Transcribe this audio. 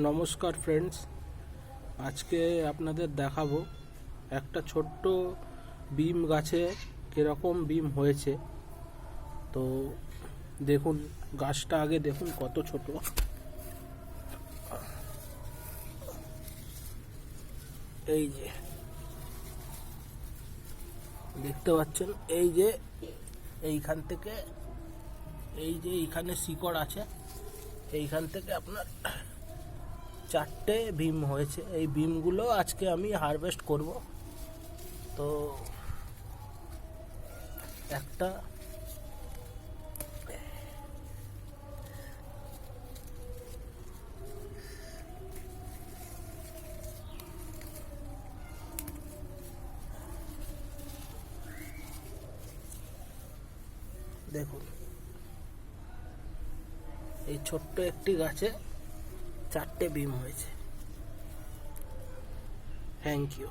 নমস্কার ফ্রেন্ডস, আজকে আপনাদের দেখাবো একটা ছোট্ট বিম গাছে কীরকম বিম হয়েছে। তো দেখুন, গাছটা আগে দেখুন কত ছোট। এই যে দেখতে পাচ্ছেন, এই যে এইখান থেকে এই যে এইখানে শিকড় আছে, এইখান থেকে আপনার 4টে বিম হয়েছে। এই বিমগুলো আজকে আমি হারভেস্ট করব। তো একটা দেখুন, এই ছোট্ট একটি গাছে 4টে বিম হয়েছে। Thank you.